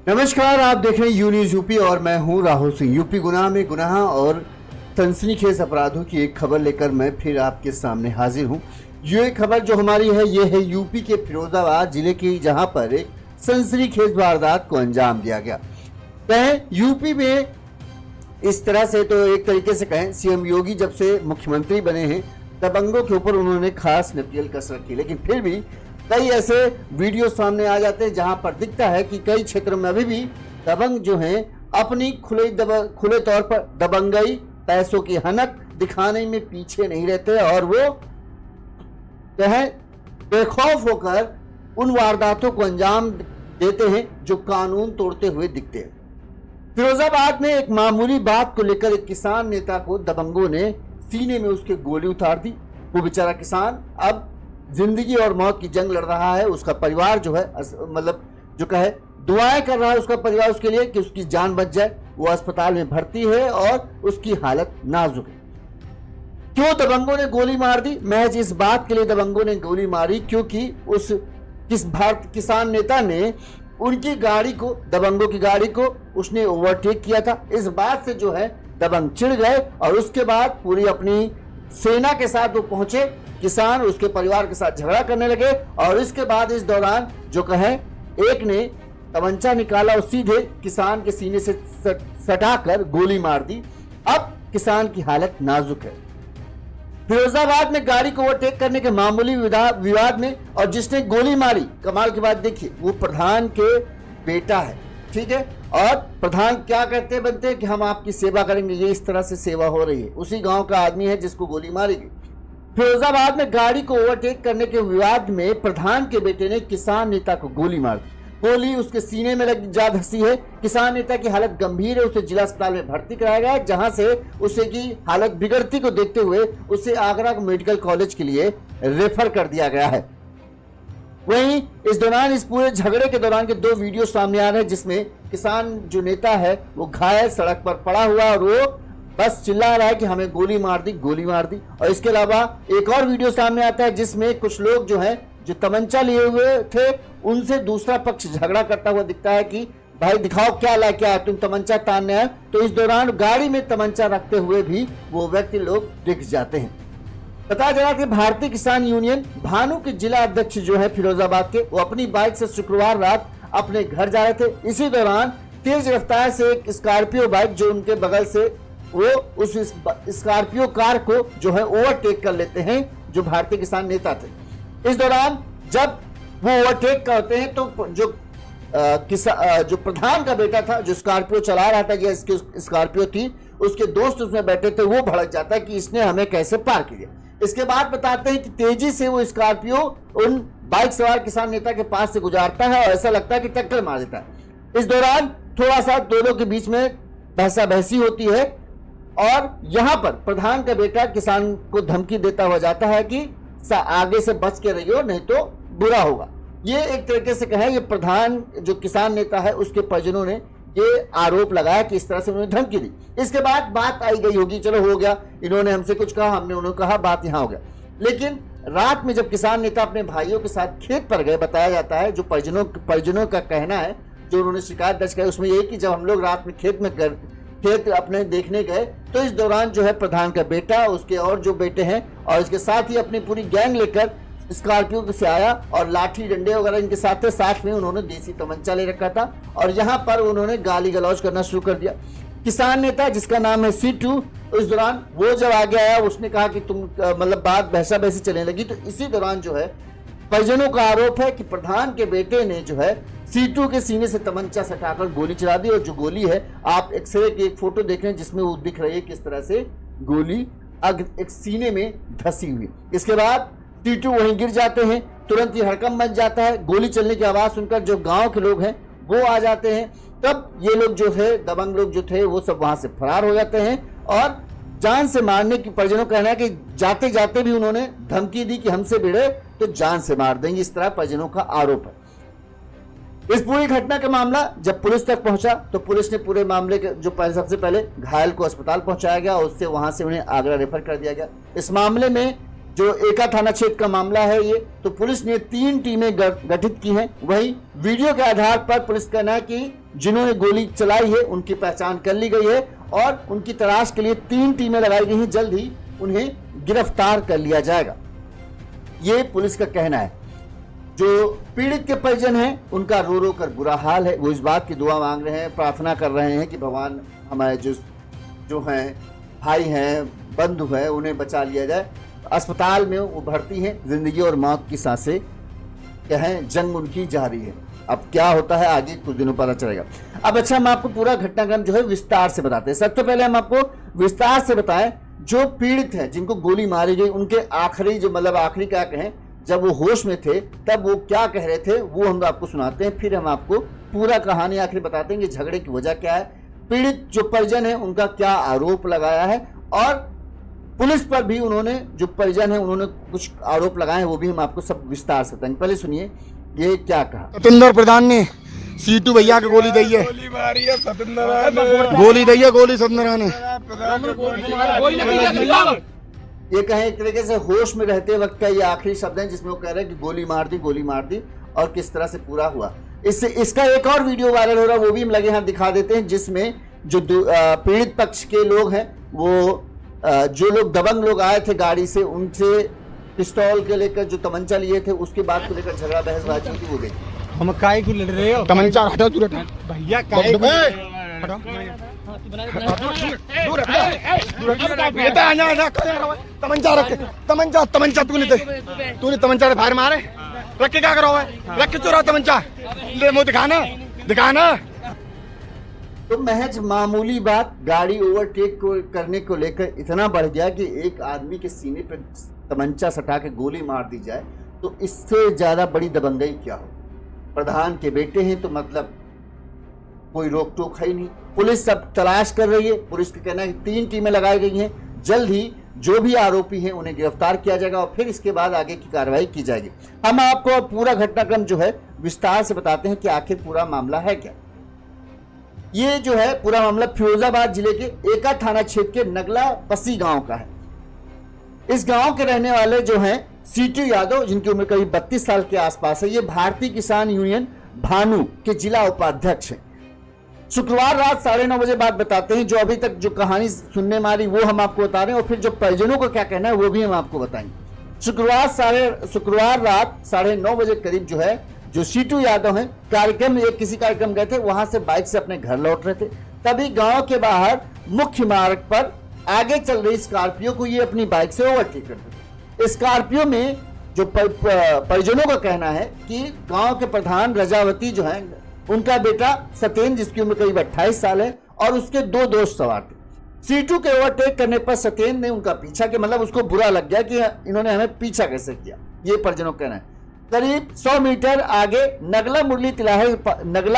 नमस्कार, आप देख रहे हैं यू न्यूज़ यूपी और मैं हूं राहुल सिंह। यूपी गुनाह में गुनाह और सनसनीखेज अपराधों की एक खबर लेकर मैं फिर आपके सामने हाजिर हूं। ये खबर जो हमारी है ये है यूपी के फिरोजाबाद जिले की, जहां पर एक सनसनीखेज वारदात को अंजाम दिया गया। कहें यूपी में इस तरह से, तो एक तरीके से कहें सीएम योगी जब से मुख्यमंत्री बने हैं दबंगों के ऊपर उन्होंने खास नकेल कस रखी, लेकिन फिर भी कई ऐसे वीडियो सामने आ जाते हैं जहां पर दिखता है कि कई क्षेत्रों में अभी भी दबंग जो हैं अपनी खुले तौर पर दबंगई, पैसों की हनक दिखाने में पीछे नहीं रहते और वो कहें बेखौफ होकर उन वारदातों को अंजाम देते हैं जो कानून तोड़ते हुए दिखते हैं। फिरोजाबाद में एक मामूली बात को लेकर एक किसान नेता को दबंगों ने सीने में उसके गोली उतार दी। वो बेचारा किसान अब जिंदगी और मौत की जंग लड़ रहा है। उसका परिवार जो है मतलब जो कहे दुआएं कर रहा है उसका परिवार उसके लिए कि उसकी जान बच जाए। वो अस्पताल में भर्ती है और उसकी हालत नाजुक है। क्यों दबंगों ने गोली मार दी? महज इस बात के लिए दबंगों ने गोली मारी क्योंकि उस किसान नेता ने उनकी गाड़ी को, दबंगों की गाड़ी को उसने ओवरटेक किया था। इस बात से जो है दबंग चिढ़ गए और उसके बाद पूरी अपनी सेना के साथ वो पहुंचे। किसान उसके परिवार के साथ झगड़ा करने लगे और इसके बाद इस दौरान जो कहे एक ने तमंचा निकाला और सीधे किसान के सीने से सटाकर गोली मार दी। अब किसान की हालत नाजुक है। फिरोजाबाद में गाड़ी को ओवरटेक करने के मामूली विवाद में और जिसने गोली मारी, कमाल की बात देखिए, वो प्रधान के बेटा है, ठीक है। और प्रधान क्या कहते बनते हैं कि हम आपकी सेवा करेंगे, ये इस तरह से सेवा हो रही है। उसी गांव का आदमी है जिसको गोली मारी गई। फिरोजाबाद में गाड़ी को ओवरटेक करने के विवाद में प्रधान के बेटे ने किसान नेता को गोली मार दी। गोली उसके सीने में लग जा धंसी है। किसान नेता की हालत गंभीर है। उसे जिला अस्पताल में भर्ती कराया गया, जहां से उसे की हालत बिगड़ती को देखते हुए उसे आगरा मेडिकल कॉलेज के लिए रेफर कर दिया गया है। वहीं इस दौरान, इस पूरे झगड़े के दौरान के दो वीडियो सामने आ रहे हैं जिसमें किसान जो नेता है वो घायल सड़क पर पड़ा हुआ और वो बस चिल्ला रहा है कि हमें गोली मार दी, गोली मार दी। और इसके अलावा एक और वीडियो सामने आता है जिसमें कुछ लोग जो हैं जो तमंचा लिए हुए थे उनसे दूसरा पक्ष झगड़ा करता हुआ दिखता है कि भाई दिखाओ क्या ला क्या है, तुम तमंचा तानने आए। तो इस दौरान गाड़ी में तमंचा रखते हुए भी वो व्यक्ति लोग दिख जाते हैं। बताया जा रहा कि भारतीय किसान यूनियन भानु के जिला अध्यक्ष जो है फिरोजाबाद के, वो अपनी बाइक से शुक्रवार रात अपने घर जा रहे थे। इसी दौरान तेज रफ्तार से एक स्कॉर्पियो बाइक जो उनके बगल से, वो उस स्कॉर्पियो कार को जो है ओवरटेक कर लेते हैं जो भारतीय किसान नेता थे। इस दौरान जब वो ओवरटेक करते हैं तो जो प्रधान का बेटा था जो स्कॉर्पियो चला रहा था, या इसकी स्कॉर्पियो थी, उसके दोस्त उसमें बैठे थे, वो भड़क जाता है कि इसने हमें कैसे पार किया। इसके बाद बताते हैं कि तेजी से वो स्कॉर्पियो उन बाइक सवार किसान नेता के पास से गुजारता है और ऐसा लगता है कि टक्कर मार देता है। इस दौरान थोड़ा सा दोनों के बीच में बहसा बहसी होती है और यहां पर प्रधान का बेटा किसान को धमकी देता हुआ जाता है कि आगे से बच के रहियो नहीं तो बुरा होगा। ये एक तरीके से कहें, ये प्रधान जो किसान नेता है उसके परिजनों ने ये आरोप लगाया कि इस तरह से उन्होंने धमकी दी। इसके बाद बात आई गई होगी, चलो हो गया, इन्होंने हमसे कुछ कहा, हमने उन्होंने कहा, बात यहां हो गया। लेकिन रात में जब किसान नेता अपने भाइयों के साथ खेत पर गए, बताया जाता है जो परिजनों का कहना है, जो उन्होंने शिकायत दर्ज की उसमें यह कि जब हम लोग रात में खेत अपने देखने गए तो इस दौरान जो है प्रधान का बेटा, उसके और जो बेटे हैं और इसके साथ ही अपनी पूरी गैंग लेकर स्कॉर्पियो से आया और लाठी डंडे वगैरह इनके साथ थे। साथ में उन्होंने देसी तमंचा ले रखा था और यहाँ पर उन्होंने गाली गलौज करना शुरू कर दिया। किसान नेता जिसका नाम है सीटू, इस दौरान वो जब आगे आया उसने कहा कि तुम मतलब बात बहसा बहसी चलने लगी। तो इसी दौरान जो है परिजनों का आरोप है कि प्रधान के बेटे ने जो है सीटू के सीने से तमंचा सटाकर गोली चला दी और जो गोली है आप एक्सरे की एक फोटो देख रहे हैं जिसमें वो दिख रही है किस तरह से गोली एक सीने में धसी हुई। इसके बाद सीटू वहीं गिर जाते हैं। तुरंत ही हड़कंप मच जाता है। गोली चलने की आवाज सुनकर जो गांव के लोग हैं वो आ जाते हैं। तब ये लोग जो है दबंग लोग जो थे वो सब वहां से फरार हो जाते हैं और जान से मारने की परिजनों का कहना है कि जाते जाते भी उन्होंने धमकी दी कि हमसे भिड़े तो जान से मार देंगे, इस तरह परिजनों का आरोप है। इस पूरी घटना का मामला जब पुलिस तक पहुंचा तो पुलिस ने पूरे मामले के जो सबसे पहले घायल को अस्पताल पहुंचाया गया और उससे वहां से उन्हें आगरा रेफर कर दिया गया। इस मामले में जो एका थाना क्षेत्र का मामला है ये, तो पुलिस ने 3 टीमें गठित की हैं। वहीं वीडियो के आधार पर पुलिस कहना है कि जिन्होंने गोली चलाई है उनकी पहचान कर ली गई है और उनकी तलाश के लिए 3 टीमें लगाई गई हैं। जल्द ही उन्हें गिरफ्तार कर लिया जाएगा, ये पुलिस का कहना है। जो पीड़ित के परिजन हैं उनका रो रो कर बुरा हाल है। वो इस बात की दुआ मांग रहे हैं, प्रार्थना कर रहे हैं कि भगवान हमारे जो हैं भाई हैं, बंधु हैं, उन्हें बचा लिया जाए। अस्पताल में वो भर्ती हैं, जिंदगी और मौत की सांसें कहें जंग उनकी जारी है। अब क्या होता है आगे कुछ दिनों पता चलेगा। अब अच्छा, हम आपको पूरा घटनाक्रम जो है विस्तार से बताते हैं। सबसे पहले हम आपको विस्तार से बताएं, जो पीड़ित हैं जिनको गोली मारी गई उनके आखिरी जो मतलब आखिरी क्या कहें, जब वो होश में थे तब वो क्या कह रहे थे वो हम आपको सुनाते हैं। फिर हम आपको पूरा कहानी आखिर बताते हैं कि झगड़े की वजह क्या है, पीड़ित जो परिजन है उनका क्या आरोप लगाया है और पुलिस पर भी उन्होंने जो परिजन है उन्होंने कुछ आरोप लगाए हैं, वो भी हम आपको सब विस्तार से बताएंगे। पहले सुनिए ये क्या कहा। सतेंद्र प्रधान ने सीटू भैया को गोली दी है, गोली दी है सतेंद्र ने। ये कहें एक तरीके से होश में रहते वक्त का ये आखिरी शब्द है जिसमें वो कह रहे हैं कि गोली मार दी और किस तरह से पूरा हुआ। इससे इसका एक और वीडियो वायरल हो रहा है, वो भी हम लगे हाथ दिखा देते हैं, जिसमें जो पीड़ित पक्ष के लोग हैं वो जो लोग दबंग लोग आए थे गाड़ी से, उनसे पिस्तौल के लेकर जो तमंचा लिए थे उसके बाद को लेकर झगड़ा बहसबाजी की वो गई। हम काहे को लड़ रहे हो? तमंचा हटाओ, दूर हटाओ भैया, काहे को हटाओ, तमंचा रख, तमंचा तूने तमंचा फायर मारे, रख के क्या करो है, रख के चुरा तमंचा, ले मुंह दिखाना। तो महज मामूली बात गाड़ी ओवरटेक करने को लेकर इतना बढ़ गया कि एक आदमी के सीने पे तमंचा सटा के गोली मार दी जाए, तो इससे ज्यादा बड़ी दबंगई क्या हो। प्रधान के बेटे हैं तो मतलब कोई रोक टोक है नहीं। पुलिस सब तलाश कर रही है, पुलिस का कहना है कि 3 टीमें लगाई गई हैं, जल्द ही जो भी आरोपी हैं उन्हें गिरफ्तार किया जाएगा और फिर इसके बाद आगे की कार्रवाई की जाएगी। हम आपको पूरा घटनाक्रम जो है विस्तार से बताते हैं कि आखिर पूरा मामला है क्या। ये जो है पूरा मामला फिरोजाबाद जिले के एका थाना क्षेत्र के नगला पसी गांव का है। इस गांव के रहने वाले जो हैं सीटू यादव, जिनकी उम्र करीब 32 साल के आसपास है, ये भारतीय किसान यूनियन भानु के जिला उपाध्यक्ष हैं। शुक्रवार रात 9:30 बजे बाद बताते हैं, जो अभी तक जो कहानी सुनने मारी वो हम आपको बता रहे हैं और फिर जो परिजनों का क्या कहना है वो भी हम आपको बताएंगे। शुक्रवार रात 9:30 बजे करीब जो है जो सीटू यादव हैं किसी कार्यक्रम गए थे, वहां से बाइक से अपने घर लौट रहे थे, तभी गांव के बाहर मुख्य मार्ग पर आगे चल रही स्कॉर्पियो को ये अपनी बाइक से ओवरटेक करते थे। स्कॉर्पियो में जो परिजनों का कहना है कि गांव के प्रधान रजावती जो हैं उनका बेटा सतेंद्र, जिसकी उम्र करीब 28 साल है, और उसके 2 दोस्त सवार थे। सीटू के ओवरटेक करने पर सतेंद्र ने उनका पीछा किया, मतलब उसको बुरा लग गया कि इन्होंने हमें पीछा कैसे किया, ये परिजनों का कहना है। करीब 100 मीटर आगे नगला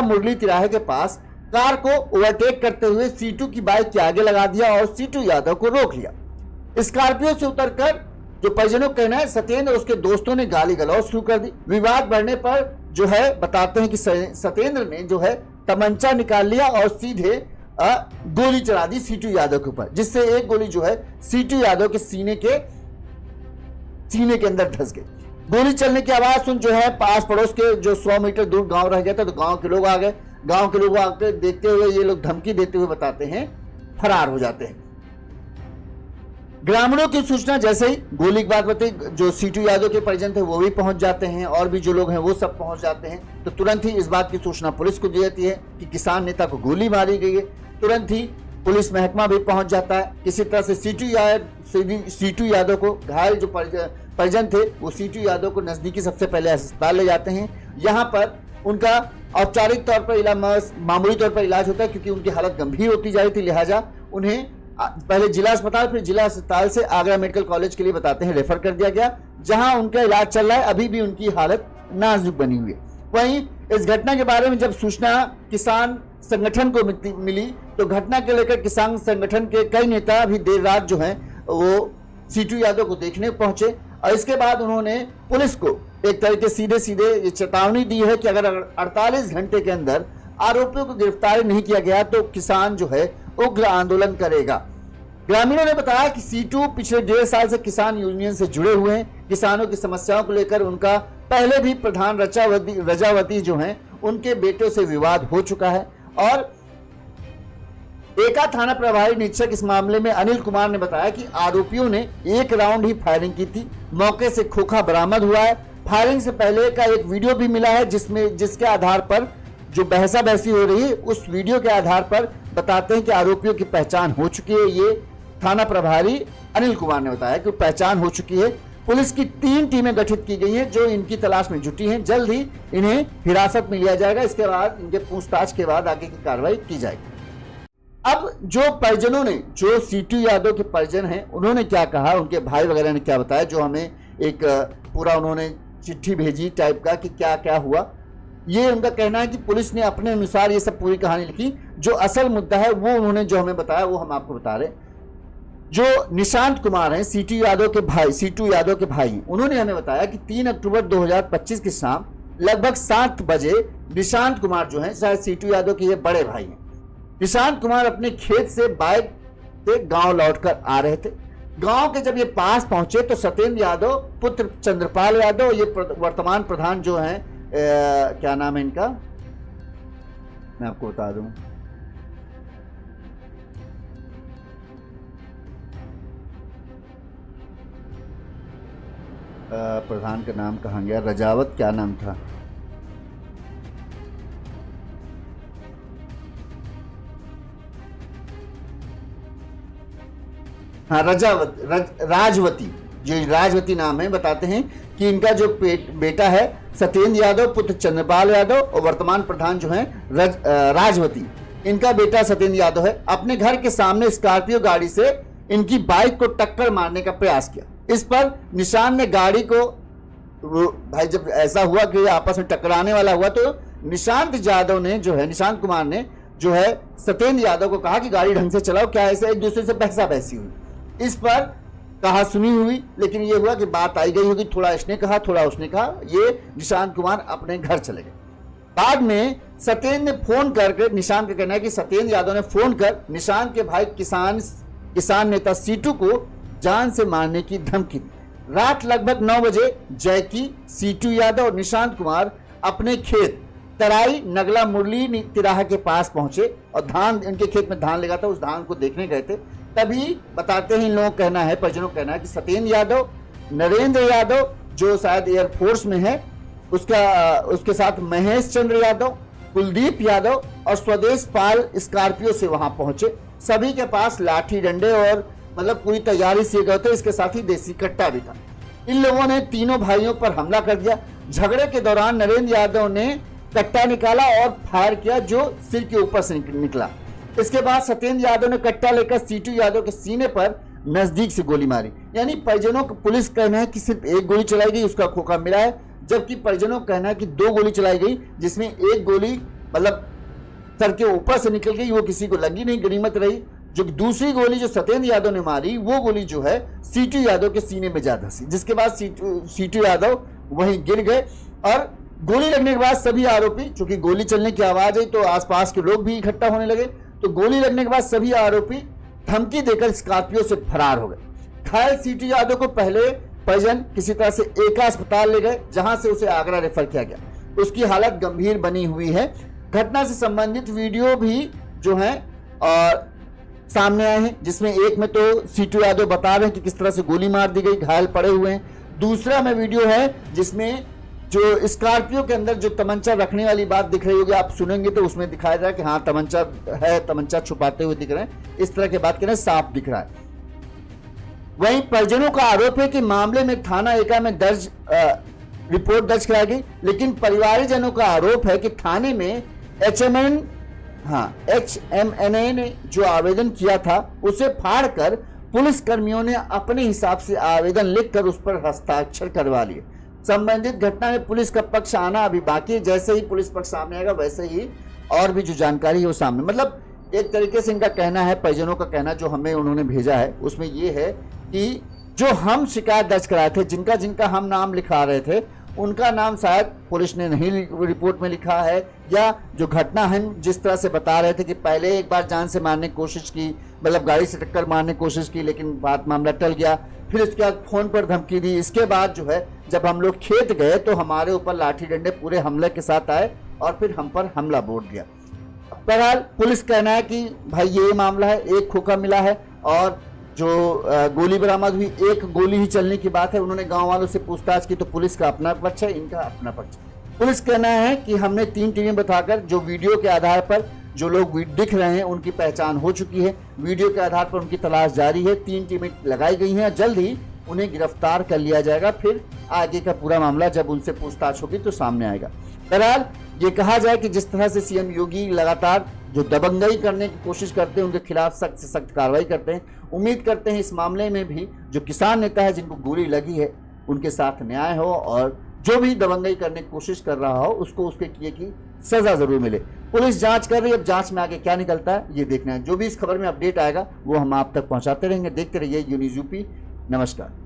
मुरली तिराहे के पास कार को ओवरटेक करते हुए सीटू की बाइक के आगे लगा दिया और सीटू यादव को रोक लिया। स्कॉर्पियो से उतरकर जो परिजनों का कहना है सतेंद्र और उसके दोस्तों ने गाली गलौज शुरू कर दी। विवाद बढ़ने पर जो है बताते हैं कि सतेंद्र ने जो है तमंचा निकाल लिया और सीधे गोली चला दी सीटू यादव के ऊपर, जिससे एक गोली जो है सीटू यादव के सीने के अंदर धंस गई। गोली चलने की आवाज सुन जो है पास पड़ोस के जो 100 मीटर दूर गांव रह गया था, तो गांव के लोग आ गए। गांव के लोग आते देखते हुए ये लोग धमकी देते हुए बताते हैं फरार हो जाते हैं। ग्रामीणों की सूचना जैसे ही गोली की बात बताई, जो सीटू यादव के परिजन थे वो भी पहुंच जाते हैं और भी जो लोग हैं वो सब पहुंच जाते हैं। तो तुरंत ही इस बात की सूचना पुलिस को दी जाती है कि किसान नेता को गोली मारी गई है। तुरंत ही पुलिस महकमा भी पहुंच जाता है। इसी तरह से सीटू यादव को घायल जो परिजन थे वो सीटू यादव को नजदीकी सबसे पहले अस्पताल ले जाते हैं। यहाँ पर उनका औपचारिक तौर पर मामूली तौर पर इलाज होता है, क्योंकि उनकी हालत गंभीर होती जा रही थी, लिहाजा उन्हें पहले जिला अस्पताल फिर जिला अस्पताल से आगरा मेडिकल कॉलेज के लिए बताते हैं रेफर कर दिया गया, जहां उनका इलाज चल रहा है। अभी भी उनकी हालत नाजुक बनी हुई है। वहीं इस घटना के बारे में जब सूचना किसान संगठन को मिली तो घटना के लेकर किसान संगठन के कई नेता अभी देर रात जो हैं वो सीटू यादव को देखने पहुंचे और इसके बाद उन्होंने पुलिस को एक तरीके सीधे ये चेतावनी दी है कि अगर 48 घंटे के अंदर आरोपियों को गिरफ्तार नहीं किया गया तो किसान जो है उग्र आंदोलन करेगा। ग्रामीणों ने बताया कि सीटू पिछले 1.5 साल से किसान यूनियन से जुड़े हुए हैं। किसानों की समस्याओं को लेकर उनका पहले भी प्रधान रजावती जो हैं उनके बेटों से विवाद हो चुका है और एका थाना प्रभारी निरीक्षक इस मामले में अनिल कुमार ने बताया कि आरोपियों ने एक राउंड ही फायरिंग की थी। मौके से खोखा बरामद हुआ है। फायरिंग से पहले का एक वीडियो भी मिला है जिसके आधार पर जो बहसा बहसी हो रही है, उस वीडियो के आधार पर बताते हैं कि आरोपियों की पहचान हो चुकी है। ये थाना प्रभारी अनिल कुमार ने बताया कि पहचान हो चुकी है। पुलिस की 3 टीमें गठित की गई हैं जो इनकी तलाश में जुटी हैं। जल्द ही इन्हें हिरासत में लिया जाएगा। इसके बाद इनके पूछताछ के बाद आगे की कार्रवाई की जाएगी। अब जो परिजनों ने, जो सीटू यादव के परिजन हैं, उन्होंने क्या कहा, उनके भाई वगैरह ने क्या बताया, जो हमें एक पूरा उन्होंने चिट्ठी भेजी टाइप का कि क्या क्या हुआ। ये उनका कहना है कि पुलिस ने अपने अनुसार ये सब पूरी कहानी लिखी। जो असल मुद्दा है वो उन्होंने जो हमें बताया वो हम आपको बता रहे हैं। जो निशांत कुमार हैं, सीटू यादव के भाई, उन्होंने हमें बताया कि 3 अक्टूबर 2025 की शाम लगभग 7 बजे निशांत कुमार जो हैं, शायद सीटू यादव के ये बड़े भाई हैं, निशांत कुमार अपने खेत से बाइक से गांव लौटकर आ रहे थे। गांव के जब ये पास पहुंचे तो सत्येंद्र यादव पुत्र चंद्रपाल यादव, ये वर्तमान प्रधान जो हैं, क्या नाम है इनका, मैं आपको बता दूं, प्रधान का नाम कहाँ गया, रजावत, क्या नाम था, हाँ राजवती, जो राजवती नाम है। बताते हैं कि इनका जो बेटा है सत्येंद्र यादव पुत्र चंद्रपाल यादव और वर्तमान प्रधान जो है राजवती, इनका बेटा सत्येंद्र यादव है। अपने घर के सामने स्कॉर्पियो गाड़ी से इनकी बाइक को टक्कर मारने का प्रयास किया। इस पर निशान ने गाड़ी को, भाई जब ऐसा हुआ कि आपस में टकराने वाला हुआ तो निशांत कुमार ने जो है सत्येंद्र यादव को कहा कि गाड़ी ढंग से चलाओ, क्या ऐसे एक दूसरे से बहसा बहसी हुई। इस पर कहा सुनी हुई, लेकिन ये हुआ कि बात आई गई होगी, थोड़ा इसने कहा थोड़ा उसने कहा, ये निशांत कुमार अपने घर चले गए। बाद में सत्येंद्र ने फोन करके, निशांत का कहना है कि सत्येंद्र यादव ने फोन कर निशांत के भाई किसान नेता सीटू को जान से मारने की धमकी दी। रात लगभग 9 बजे जैकी, सीटू यादव और निशांत कुमार अपने खेत तराई नगला मुरली तिराहा के पास पहुंचे और धान, इनके खेत में धान लगा था, उस धान को देखने गए थे। तभी बताते हैं इन लोगों का कहना है, परिजनों का कहना है कि सत्येंद्र यादव, नरेंद्र यादव जो शायद एयरफोर्स में है, उसके साथ महेश चंद्र यादव, कुलदीप यादव और स्वदेश पाल स्कॉर्पियो से वहां पहुंचे। सभी के पास लाठी डंडे और मतलब पूरी तैयारी से गए थे। इसके साथ ही देसी कट्टा भी था। इन लोगों ने तीनों भाइयों पर हमला कर दिया। झगड़े के दौरान नरेंद्र यादव ने कट्टा निकाला और फायर किया जो सिर के ऊपर से निकला। इसके बाद सत्येंद्र यादव ने कट्टा लेकर सीटू यादव के सीने पर नजदीक से गोली मारी। यानी परिजनों को पुलिस कहना है कि सिर्फ एक गोली चलाई गई, उसका खोखा मिला है, जबकि परिजनों का कहना है कि 2 गोली चलाई गई, जिसमें एक गोली मतलब सर के ऊपर से निकल गई, वो किसी को लगी नहीं, गनीमत रही। जो दूसरी गोली जो सत्येंद्र यादव ने मारी, वो गोली जो है सीटू यादव के सीने में जा धंसी, जिसके बाद सीटू यादव वहीं गिर गए। और गोली लगने के बाद सभी आरोपी, चूंकि गोली चलने की आवाज आई तो आसपास के लोग भी इकट्ठा होने लगे, तो गोली लगने के बाद सभी आरोपी धमकी देकर स्कॉर्पियो से फरार हो गए। घायल सीटू यादव को पहले परिजन किसी तरह से एका अस्पताल ले गए, जहां से उसे आगरा रेफर किया गया। उसकी हालत गंभीर बनी हुई है। घटना से संबंधित वीडियो भी जो है और सामने आए हैं, जिसमें एक में तो सीटू यादव बता रहे हैं कि किस तरह से गोली मार दी गई, घायल पड़े हुए हैं। दूसरा में वीडियो है जिसमें जो स्कॉर्पियो के अंदर जो तमंचा रखने वाली बात दिख रही होगी, आप सुनेंगे तो उसमें दिखाया जाए कि हाँ तमंचा है, तमंचा छुपाते हुए दिख रहे हैं, इस तरह की बात करें साफ दिख रहा है। वहीं परिजनों का आरोप है कि मामले में थाना एका में रिपोर्ट दर्ज कराई गई, लेकिन परिवारजनों का आरोप है कि थाने में HMNA ने जो आवेदन किया था उसे फाड़कर पुलिस कर्मियों ने अपने हिसाब से आवेदन लिखकर उस पर हस्ताक्षर करवा लिए। संबंधित घटना में पुलिस का पक्ष आना अभी बाकी है। जैसे ही पुलिस पक्ष सामने आएगा वैसे ही और भी जो जानकारी है वो सामने, मतलब एक तरीके से इनका कहना है, परिजनों का कहना जो हमें उन्होंने भेजा है उसमें ये है कि जो हम शिकायत दर्ज कराए थे, जिनका जिनका हम नाम लिखा रहे थे, उनका नाम शायद पुलिस ने नहीं रिपोर्ट में लिखा है, या जो घटना हम जिस तरह से बता रहे थे कि पहले एक बार जान से मारने की कोशिश की, मतलब गाड़ी से टक्कर मारने की कोशिश की, लेकिन बात मामला टल गया, फिर उसके बाद फोन पर धमकी दी। इसके बाद जो है जब हम लोग खेत गए तो हमारे ऊपर लाठी डंडे पूरे हमले के साथ आए और फिर हम पर हमला बोल दिया। बहरहाल पुलिस कहना है कि भाई ये मामला है, एक खोखा मिला है और जो गोली बरामद हुई, एक गोली ही चलने की बात है। उन्होंने गांव वालों से पूछताछ की तो पुलिस का अपना पक्ष है, इनका अपना पक्ष है। पुलिस कहना है कि हमने 3 टीमें बताकर जो वीडियो के आधार पर जो लोग दिख रहे हैं उनकी पहचान हो चुकी है, वीडियो के आधार पर उनकी तलाश जारी है। 3 टीमें लगाई गई हैं, जल्द ही उन्हें गिरफ्तार कर लिया जाएगा। फिर आगे का पूरा मामला जब उनसे पूछताछ होगी तो सामने आएगा। बहरहाल ये कहा जाए कि जिस तरह से सीएम योगी लगातार जो दबंगई करने की कोशिश करते हैं, उनके खिलाफ सख्त से सख्त कार्रवाई करते हैं, उम्मीद करते हैं इस मामले में भी जो किसान नेता है जिनको गोली लगी है उनके साथ न्याय हो और जो भी दबंगई करने की कोशिश कर रहा हो उसको उसके किए की सजा जरूर मिले। पुलिस जांच कर रही है, अब जांच में आगे क्या निकलता है ये देखना है। जो भी इस खबर में अपडेट आएगा वो हम आप तक पहुंचाते रहेंगे। देखते रहिए यून्यूज़ यूपी। नमस्कार।